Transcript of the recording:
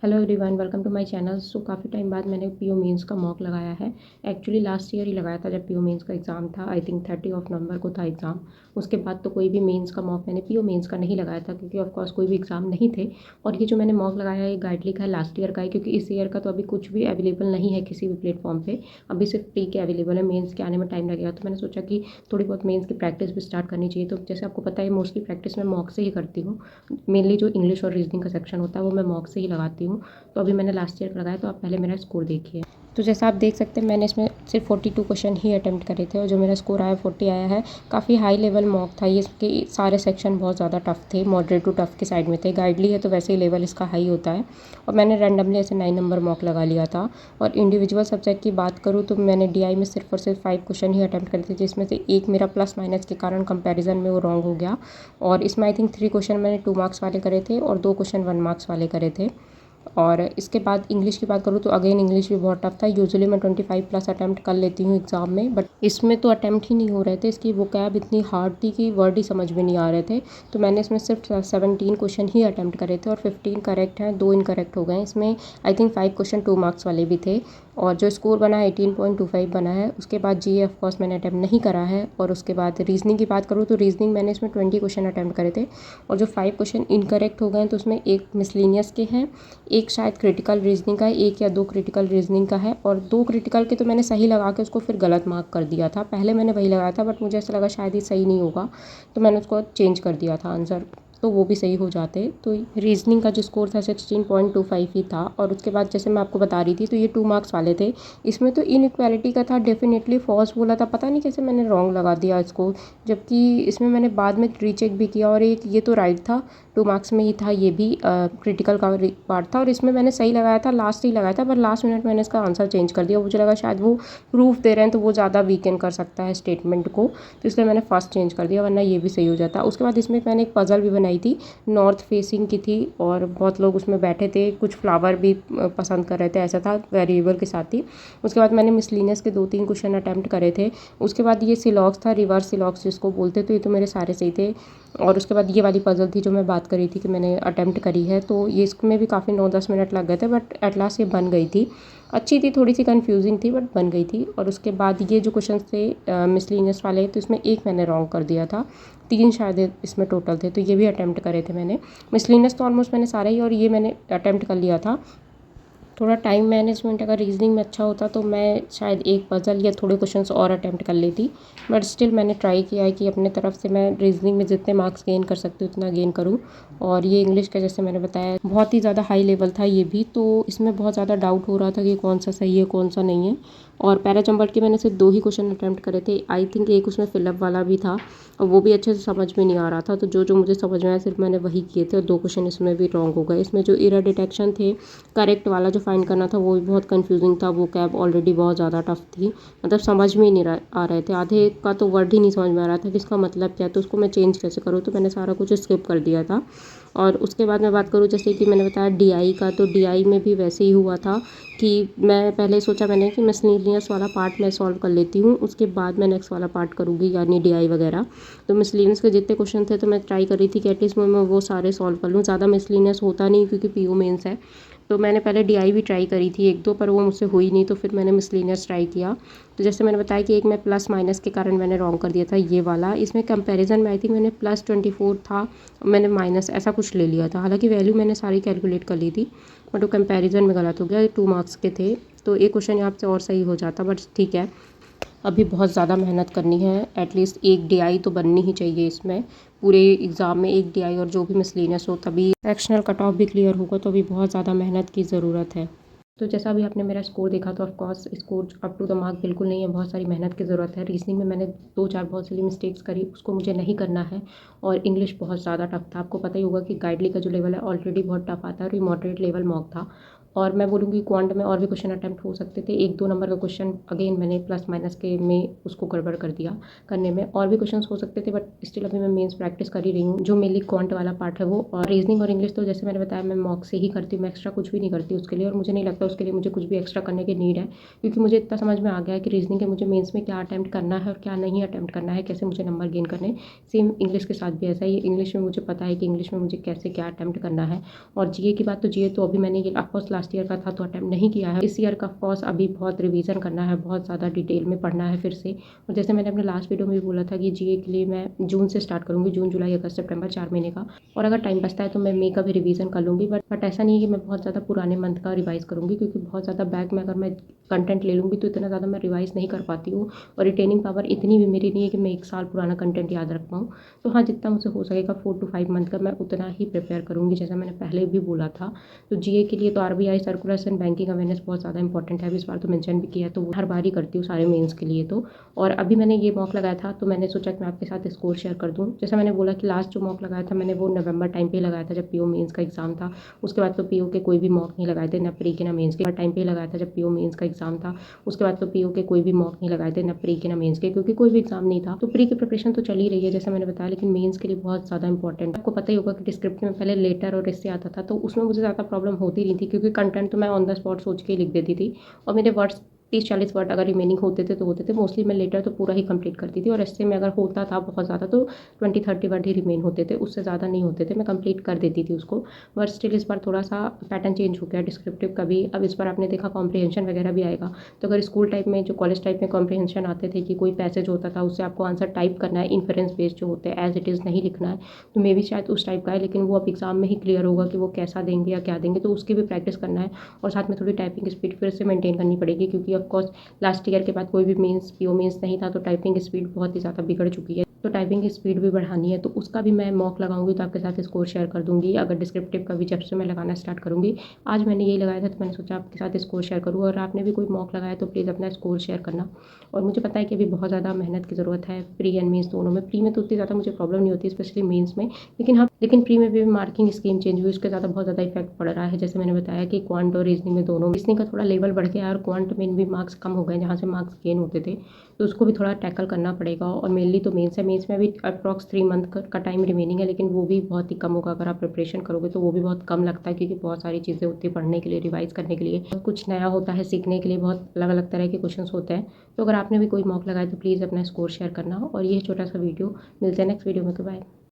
Hello everyone, welcome to my channel. So काफ़ी time बाद मैंने पीओ मेंस का मॉक लगाया है। एक्चुअली लास्ट ईयर ही लगाया था जब पीओ मेंस का एग्ज़ाम था। आई थिंक 30 नवंबर को था एग्ज़ाम। उसके बाद तो कोई भी मेंस का मॉक मैंने पीओ मेंस का नहीं लगाया था, क्योंकि ऑफ कोर्स कोई भी एग्ज़ाम नहीं थे। और ये जो मैंने मॉक लगाया है ये गाइडली का है, लास्ट ईयर का है, क्योंकि इस ईयर का तो अभी कुछ भी अवेलेबल नहीं है किसी भी प्लेटफॉर्म पर। अभी सिर्फ प्री के अवेलेबल है, मेन्स के आने में टाइम लगेगा। तो मैंने सोचा कि थोड़ी बहुत मेन्स की प्रैक्टिस भी स्टार्ट करनी चाहिए। तो जैसे आपको पता है मोस्टली प्रैक्टिस मैं मॉक से ही करती हूँ। मेनली जो इंग्लिश और रीजनिंग का सेक्शन होता है वो मैं मॉक से ही लगाती हूँ। तो अभी मैंने लास्ट ईयर का लगाया, तो आप पहले मेरा स्कोर देखिए। तो जैसा आप देख सकते हैं मैंने इसमें सिर्फ 42 क्वेश्चन ही अटैम्प्ट करे थे, और जो मेरा स्कोर आया 40 आया है। काफ़ी हाई लेवल मॉक था ये, इसके सारे सेक्शन बहुत ज़्यादा टफ थे, मॉडरेट टू टफ के साइड में थे। गाइडली है तो वैसे ही लेवल इसका हाई होता है। और मैंने रैंडमली ऐसे 9 नंबर मॉक लगा लिया था। और इंडिविजुअल सब्जेक्ट की बात करूँ तो मैंने डीआई में सिर्फ और सिर्फ 5 क्वेश्चन ही अटैम्प्ट करे थे, जिसमें से एक मेरा प्लस माइनस के कारण कंपैरिजन में वो रॉन्ग हो गया। और इसमें आई थिंक 3 क्वेश्चन मैंने 2 मार्क्स वाले करे थे और 2 क्वेश्चन 1 मार्क्स वाले करे थे। और इसके बाद इंग्लिश की बात करूँ तो अगेन इंग्लिश भी बहुत टफ था। यूजुअली मैं 25 प्लस अटैम्प्ट कर लेती हूँ एग्ज़ाम में, बट इसमें तो अटैम्प्ट ही नहीं हो रहे थे। इसकी वोकैब इतनी हार्ड थी कि वर्ड ही समझ में नहीं आ रहे थे। तो मैंने इसमें सिर्फ 17 क्वेश्चन ही अटैम्प्ट करे थे, और 15 करेक्ट हैं, 2 इनकरेक्ट हो गए। इसमें आई थिंक 5 क्वेश्चन 2 मार्क्स वाले भी थे। और जो स्कोर बना है 18.25 बना है। उसके बाद जी ऑफ कोर्स मैंने अटैम्प्ट नहीं करा है। और उसके बाद रीजनिंग की बात करूँ तो रीजनिंग मैंने इसमें 20 क्वेश्चन अटैम्प्ट करे थे, और जो 5 क्वेश्चन इनकरेक्ट हो गए हैं तो उसमें एक मिसलिनियस के हैं, एक शायद क्रिटिकल रीजनिंग का है, एक या 2 क्रिटिकल रीजनिंग का है। और 2 क्रिटिकल के तो मैंने सही लगा के उसको फिर गलत मार्क कर दिया था। पहले मैंने वही लगाया था, बट मुझे ऐसा लगा शायद ये सही नहीं होगा, तो मैंने उसको चेंज कर दिया था आंसर, तो वो भी सही हो जाते। तो रीजनिंग का जो स्कोर था 16.25 ही था। और उसके बाद जैसे मैं आपको बता रही थी तो ये 2 मार्क्स वाले थे। इसमें तो इनइक्वालिटी का था, डेफिनेटली फॉल्स बोला था, पता नहीं कैसे मैंने रॉन्ग लगा दिया इसको। जबकि इसमें मैंने बाद में रीचेक भी किया और एक ये तो राइट था, 2 मार्क्स में ही था ये भी, क्रिटिकल का पार्ट था। और इसमें मैंने सही लगाया था, लास्ट ही लगाया था, पर लास्ट मिनट मैंने इसका आंसर चेंज कर दिया। मुझे लगा शायद वो प्रूफ दे रहे हैं तो वो ज़्यादा वीकेंड कर सकता है स्टेटमेंट को, तो इसलिए मैंने फर्स्ट चेंज कर दिया, वरना ये भी सही हो जाता। उसके बाद इसमें मैंने एक पज़ल भी बनाई थी, नॉर्थ फेसिंग की थी, और बहुत लोग उसमें बैठे थे, कुछ फ्लावर भी पसंद कर रहे थे, ऐसा था वेरिएबल के साथ ही। उसके बाद मैंने मिसलिनियस के 2-3 क्वेश्चन अटैम्प्ट करे थे। उसके बाद ये सिलॉक्स था, रिवर्स सिलॉक्स जिसको बोलते, तो ये तो मेरे सारे सही थे। और उसके बाद ये वाली पज़ल थी जो मैं बात करी थी कि मैंने अटैम्प्ट करी है, तो ये इसमें भी काफ़ी 9-10 मिनट लग गए थे, बट एट लास्ट ये बन गई थी। अच्छी थी, थोड़ी सी कंफ्यूजिंग थी, बट बन गई थी। और उसके बाद ये जो क्वेश्चन थे मिसलिनियस वाले, तो इसमें एक मैंने रॉन्ग कर दिया था, 3 शायद इसमें टोटल थे, तो ये भी अटैम्प्ट करे थे मैंने। मिसलिनियस तो ऑलमोस्ट मैंने सारे ही, और ये मैंने अटैम्प्ट कर लिया था। थोड़ा टाइम मैनेजमेंट अगर रीजनिंग में अच्छा होता तो मैं शायद एक पज़ल या थोड़े क्वेश्चंस और अटैम्प्ट कर लेती, बट स्टिल मैंने ट्राई किया है कि अपने तरफ से मैं रीजनिंग में जितने मार्क्स गेन कर सकती हूँ उतना गेन करूँ। और ये इंग्लिश का जैसे मैंने बताया बहुत ही ज़्यादा हाई लेवल था ये भी, तो इसमें बहुत ज़्यादा डाउट हो रहा था कि कौन सा सही है कौन सा नहीं है। और पैराचंबर्ट के मैंने सिर्फ 2 ही क्वेश्चन अटैम्प्ट करे थे। आई थिंक एक उसमें फिलअप वाला भी था, और वो भी अच्छे से समझ में नहीं आ रहा था, तो जो जो मुझे समझ में आया सिर्फ मैंने वही किए थे, और 2 क्वेश्चन इसमें भी रॉन्ग हो गए। इसमें जो एरर डिटेक्शन थे, करेक्ट वाला जो फाइंड करना था, वो भी बहुत कंफ्यूजिंग था। वो कैब ऑलरेडी बहुत ज़्यादा टफ थी, मतलब समझ में ही नहीं आ रहे थे। आधे का तो वर्ड ही नहीं समझ में आ रहा था कि इसका मतलब क्या है, तो उसको मैं चेंज कैसे करूँ, तो मैंने सारा कुछ स्किप कर दिया था। और उसके बाद मैं बात करूँ जैसे कि मैंने बताया डीआई का, तो डीआई में भी वैसे ही हुआ था कि मैं पहले सोचा मैंने कि मिसलेनियस वाला पार्ट मैं सॉल्व कर लेती हूँ, उसके बाद मैं नेक्स्ट वाला पार्ट करूँगी, यानी डीआई वगैरह। तो मिसलेनियस के जितने क्वेश्चन थे तो मैं ट्राई कर रही थी कि एटलीस्ट मैं वो सारे सॉल्व कर लूँ। ज़्यादा मिसलेनियस होता नहीं क्योंकि पीओ मेंस है। तो मैंने पहले डीआई भी ट्राई करी थी 1-2, पर वो मुझसे हुई नहीं, तो फिर मैंने मिसलेनियस ट्राई किया। तो जैसे मैंने बताया कि एक मैं प्लस माइनस के कारण मैंने रॉन्ग कर दिया था ये वाला। इसमें कंपैरिजन में आई थिंक मैंने +24 था, मैंने माइनस ऐसा कुछ ले लिया था। हालांकि वैल्यू मैंने सारी कैलकुलेट कर ली थी, बट वो कंपैरिजन में गलत हो गया। 2 मार्क्स के थे, तो एक क्वेश्चन यहाँ से और सही हो जाता, बट ठीक है। अभी बहुत ज़्यादा मेहनत करनी है, एटलीस्ट एक डीआई तो बननी ही चाहिए इसमें। पूरे एग्ज़ाम में एक डीआई और जो भी मिसलेनियस हो, तभी सेक्शनल कट ऑफ भी क्लियर होगा, तो अभी बहुत ज़्यादा मेहनत की ज़रूरत है। तो जैसा अभी आपने मेरा स्कोर देखा, तो of course score up to the mark बिल्कुल नहीं है, बहुत सारी मेहनत की ज़रूरत है। रीजनिंग में मैंने 2-4 बहुत सारी मिस्टेक्स करी, उसको मुझे नहीं करना है। और इंग्लिश बहुत ज़्यादा टफ था, आपको पता ही होगा कि गाइडली का जो लेवल है ऑलरेडी बहुत टफ आता है, और ये मॉडरेट लेवल मॉक था। और मैं बोलूँगी क्वांट में और भी क्वेश्चन अटैम्प्ट हो सकते थे। 1-2 नंबर का क्वेश्चन अगेन मैंने प्लस माइनस के में उसको गड़बड़ कर दिया करने में। और भी क्वेश्चंस हो सकते थे बट स्टिल अभी मैं मेंस प्रैक्टिस कर ही रही हूँ। जो मेनली क्वांट वाला पार्ट है वो, और रीजनिंग और इंग्लिश तो जैसे मैंने बताया मैं मॉक से ही करती हूँ, मैं एक्स्ट्रा कुछ भी नहीं करती उसके लिए, और मुझे नहीं लगता उसके लिए मुझे कुछ भी एक्स्ट्रा करने की नीड है, क्योंकि मुझे इतना समझ में आ गया है कि रीजनिंग के मुझे मेंस में क्या अटैम्प्ट करना है और क्या नहीं अटैम्प्ट करना है, कैसे मुझे नंबर गेन करने। सेम इंग्लिश के साथ भी ऐसा ही, इंग्लिश में मुझे पता है कि इंग्लिश में मुझे कैसे क्या अटैम्प्ट करना है। और जीए की बात, तो जीए तो अभी मैंने ये ऑफकोर्स लास्ट ईयर का था तो अटैम्प्ट नहीं किया है। इस ईयर का ऑफकोर्स अभी बहुत रिवीजन करना है, बहुत ज़्यादा डिटेल में पढ़ना है फिर से। और जैसे मैंने अपने लास्ट वीडियो में भी बोला था कि जीए के लिए मैं जून से स्टार्ट करूँगी, जून जुलाई अगस्त सितंबर 4 महीने का। और अगर टाइम बचता है तो मैं मई का भी रिवीजन कर लूँगी, बट ऐसा नहीं है कि मैं बहुत ज़्यादा पुराने मंथ का रिवाइज़ करूँगी, क्योंकि बहुत ज़्यादा बैक में अगर मैं कंटेंट ले लूँगी तो इतना ज़्यादा मैं रिवाइज़ नहीं कर पाती हूँ, और रिटेनिंग पावर इतनी भी मेरी नहीं है कि मैं 1 साल पुराना कंटेंट याद रख पाऊँ। तो हाँ, जितना मुझसे हो सकेगा 4 to 5 मंथ का मैं उतना ही प्रिपेयर करूँगी, जैसा मैंने पहले भी बोला था। तो जीए के लिए तो RBI circulars and banking awareness बहुत ज़्यादा इंपॉर्टेंट है, अभी इस बार तो मेंशन भी किया है, तो वो हर बार ही करती हूँ सारे मेंस के लिए तो। और अभी मैंने ये मॉक लगाया था तो मैंने सोचा कि मैं आपके साथ स्कोर शेयर कर दूँ। जैसा मैंने बोला कि लास्ट जो मॉक लगाया था मैंने वो नवंबर टाइम पे लगाया था जब पीओ मेंस का एग्ज़ाम था। उसके बाद तो पीओ के कोई भी मॉक नहीं लगाए थे, ना प्री के ना मेंस के। टाइम पे ही लगाया था जब पीओ मेंस का एग्ज़ाम था। उसके बाद तो पीओ के कोई भी मॉक नहीं लगाए थे, ना प्री के ना मेंस के, क्योंकि कोई भी एग्ज़ाम नहीं था। तो प्री की प्रिपरेशन तो चल ही रही है जैसा मैंने बताया, लेकिन मेंस के लिए बहुत ज़्यादा इंपॉर्टेंट है। आपको पता ही होगा कि डिस्क्रिप्टिव में पहले लेटर और इससे आता था, तो उसमें मुझे ज़्यादा प्रॉब्लम होती नहीं थी, क्योंकि कंटेंट तो मैं ऑन द स्पॉट सोच के ही लिख देती थी, और मेरे वर्ड्स 30-40 वर्ड अगर रिमेनिंग होते थे तो होते थे। मोस्टली मैं लेटर तो पूरा ही कंप्लीट करती थी, और ऐसे में अगर होता था बहुत ज़्यादा तो 20-30 वर्ड ही रिमेन होते थे, उससे ज़्यादा नहीं होते थे, मैं कंप्लीट कर देती थी उसको। बट स्टिल इस बार थोड़ा सा पैटर्न चेंज हो गया डिस्क्रिप्टिव का भी। अब इस बार आपने देखा कॉम्प्रिहेंशन वगैरह भी आएगा। तो अगर स्कूल टाइप में, जो कॉलेज टाइप में कॉम्प्रिहेंशन आते थे कि कोई पैसेज होता था उससे आपको आंसर टाइप करना है, इन्फरेंस बेस्ड जो होते हैं, एज इट इज़ नहीं लिखना है, तो मे भी शायद उस टाइप का है, लेकिन वो अब एग्ज़ाम में ही क्लियर होगा कि वो कैसा देंगे या क्या देंगे, तो उसकी भी प्रैक्टिस करना है। और साथ में थोड़ी टाइपिंग स्पीड फिर से मेंटेन करनी पड़ेगी, क्योंकि ऑफकोर्स लास्ट ईयर के बाद कोई भी मेंस पीओ मेंस नहीं था, तो टाइपिंग स्पीड बहुत ही ज़्यादा बिगड़ चुकी है। तो टाइपिंग की स्पीड भी बढ़ानी है, तो उसका भी मैं मॉक लगाऊंगी तो आपके साथ स्कोर शेयर कर दूंगी। अगर डिस्क्रिप्टिव का भी जब से मैं लगाना स्टार्ट करूंगी, आज मैंने यही लगाया था तो मैंने सोचा आपके साथ स्कोर शेयर करूँ। और आपने भी कोई मॉक लगाया तो प्लीज़ अपना स्कोर शेयर करना। और मुझे पता है कि अभी बहुत ज़्यादा मेहनत की ज़रूरत है प्री एंड मेंस दोनों में। प्री में तो उतनी ज़्यादा मुझे प्रॉब्लम नहीं होती, स्पेशली मेंस में, लेकिन हाँ, लेकिन प्री में भी मार्किंग स्कीम चेंज हुई, उसके ज़्यादा बहुत ज़्यादा इफेक्ट पड़ रहा है। जैसे मैंने बताया कि क्वांट और रीजनिंग में दोनों, रीजनिंग का थोड़ा लेवल बढ़ गया और क्वांट में भी मार्क्स कम हो गए जहाँ से मार्क्स गेन होते थे, तो उसको भी थोड़ा टैकल करना पड़ेगा। और मेनली तो मेंस है, मेंस में अभी अप्रॉक्स 3 मंथ का टाइम रिमेनिंग है, लेकिन वो भी बहुत ही कम होगा अगर आप प्रिपरेशन करोगे तो वो भी बहुत कम लगता है, क्योंकि बहुत सारी चीज़ें होती है पढ़ने के लिए, रिवाइज करने के लिए, कुछ नया होता है सीखने के लिए, बहुत अलग अलग तरह के क्वेश्चन होते हैं। तो अगर आपने भी कोई मॉक लगाया तो प्लीज़ अपना स्कोर शेयर करना। और ये छोटा सा वीडियो, मिलते हैं नेक्स्ट वीडियो में, तो बाय।